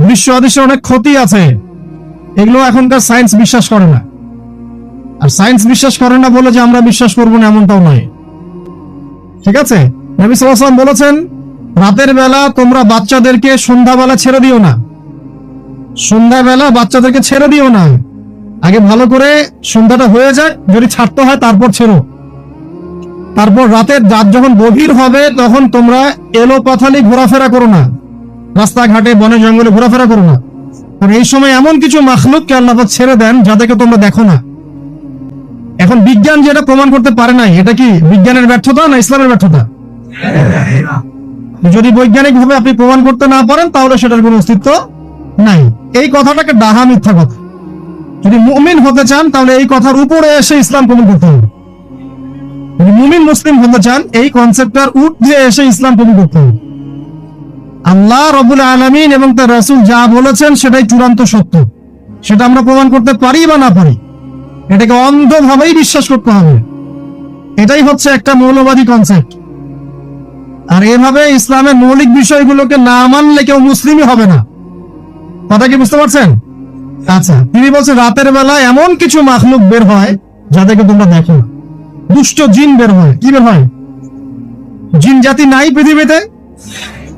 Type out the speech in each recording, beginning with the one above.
দৃশ্য অদৃশ্য অনেক ক্ষতি আছে, এগুলো এখনকার সায়েন্স বিশ্বাস করে না। আর সায়েন্স বিশ্বাস করে না বলে যে আমরা বিশ্বাস করবো না এমনটাও নয়, ঠিক আছে? নবী সাল্লাল্লাহু আলাইহি ওয়াসাল্লাম বলেছেন, রাতের বেলা তোমরা বাচ্চাদেরকে সন্ধ্যাবেলা ছেড়ে দিও না, সন্ধ্যাবেলা বাচ্চাদেরকে ছেড়ে দিও না, আগে ভালো করে সন্ধ্যাটা হয়ে যায়, যদি ছাড়তে হয় তারপর ছেড়ো। তারপর রাতের রাত যখন গভীর হবে তখন তোমরা এলো পাথালি ঘোরাফেরা করো না, রাস্তাঘাটে বনে জঙ্গলে ঘোরাফেরা করো না, কারণ এই সময় এমন কিছু মাখলুককে আল্লাহ পাক ছেড়ে দেন যাদেরকে তোমরা দেখো না। এখন বিজ্ঞান যেটা প্রমাণ করতে পারে নাই, এটা কি বিজ্ঞানের ব্যর্থতা না ইসলামের ব্যর্থতা? যদি বৈজ্ঞানিক ভাবে আপনি প্রমাণ করতে না পারেন তাহলে সেটার কোনো অস্তিত্ব নাই। এই কথাটাকে ডাহা মিথ্যা কথা। যদি মুমিন হতে চান তাহলে এই কথার উপরে এসে ইসলাম কবুল করতে হবে। যদি মুমিন মুসলিম হতে চান এই কনসেপ্টটার ঊর্ধ্বে এসে ইসলাম কবুল করতে হবে। আল্লাহ রাব্বুল আলামিন এবং তার রাসূল যা বলেছেন সেটাই চূড়ান্ত সত্য, সেটা আমরা প্রমাণ করতে পারি বা না পারি, এটাকে অন্ধভাবেই বিশ্বাস করতে হবে। এটাই হচ্ছে একটা মৌলবাদী কনসেপ্ট। আর এভাবে ইসলামের মৌলিক বিষয়গুলোকে না মানলে কেউ মুসলিমই হবে না। কথা কি বুঝতে পারছেন? আচ্ছা, তিনি বলছেন রাতের বেলা এমন কিছু মাখলুক বের হয় যাদেরকে তোমরা দেখো না। দুষ্ট জিন বের হয়। কি বের হয়? জিন জাতি নাই পৃথিবীতে?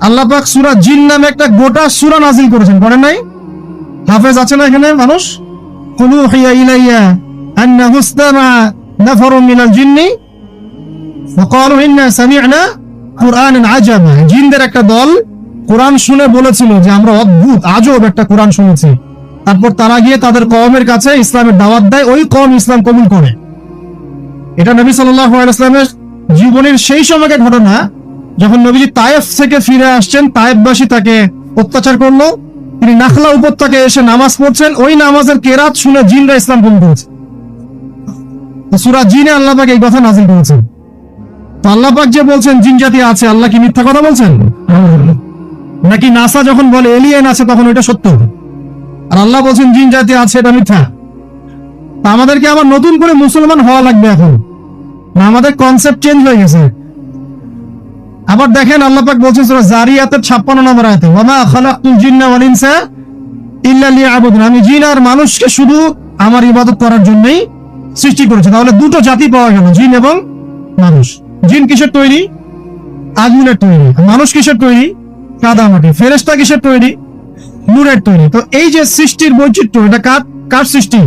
আল্লাহ পাক সূরা জিন নামে একটা গোটা সূরা নাযিল করেছেন, করেন নাই? হাফেজ আছে না এখানে মানুষ? কুলু হিয়া ইলাইয়া আন্নাহু ইসতামা নাফারুম মিনাল জিন্নি ফাকালু ইন্না সামি'না কুরআনান আজাবা। জিনদের একটা দল কোরআন শুনে বলেছিল যে আমরা অদ্ভুত আজব একটা কোরআন শুনেছি। তারপর তারা গিয়ে তাদের কওমের কাছে ইসলামের দাওয়াত দেয়, ওই কওম ইসলাম কবুল করে। এটা নবী সাল্লাল্লাহু আলাইহি ওয়াসাল্লামের জীবনের সেই সময়কার ঘটনা, যখন নবীজি তায়েফ থেকে ফিরে আসছেন। তায়েফবাসী তাকে অত্যাচার করলো, তিনি নাখলা উপত্যকায় এসে নামাজ পড়ছেন, ওই নামাজের কেরাত শুনে জিনরা ইসলাম কবুল করেছে। সূরা জিনে আল্লাহ পাক এই কথা নাযিল করেছেন। তো আল্লাহ পাক যে বলছেন জিন জাতি আছে, আল্লাহ কি মিথ্যা কথা বলছেন? নাকি নাসা যখন বলে এলিয়েন আছে তখন ওইটা সত্য, আর আল্লাহ বলছেন জিন জাতি আছে, এটা মিথ্যা? তা আমাদেরকে আবার নতুন করে মুসলমান হওয়া লাগবে এখন, না আমাদের কনসেপ্ট চেঞ্জ হয়ে গেছে? আবার দেখেন আল্লাহ পাক বলছেন সূরা জারিয়াতের 56 নম্বর আয়াতে, ওয়া মা খালাকতুল জিন্না ওয়াল ইনসা ইল্লা লিয়াবুদুন। আমি জিন আর মানুষকে শুধু আমার ইবাদত করার জন্যই সৃষ্টি করেছি। তাহলে দুটো জাতি পাওয়া গেল, জিন এবং মানুষ। জিন কিসের তৈরি? আগুনের তৈরি। মানুষ কিসের তৈরি? কাদামাটি। ফেরেশতা কিসের তৈরি? নূরের তৈরি। তো এই যে সৃষ্টির বৈচিত্র্য, এটা কার সৃষ্টি?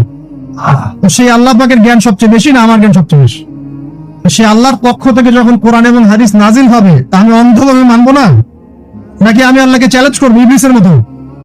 তো সেই আল্লাহ পাকের জ্ঞান সবচেয়ে বেশি না আমার জ্ঞান সবচেয়ে বেশি? সে আল্লাহর পক্ষ থেকে যখন কোরআন এবং হাদিস নাজিল হবে তা আমি অন্ধভাবে মানবো না? নাকি আমি আল্লাহকে চ্যালেঞ্জ করবো ইবলিসের মতো?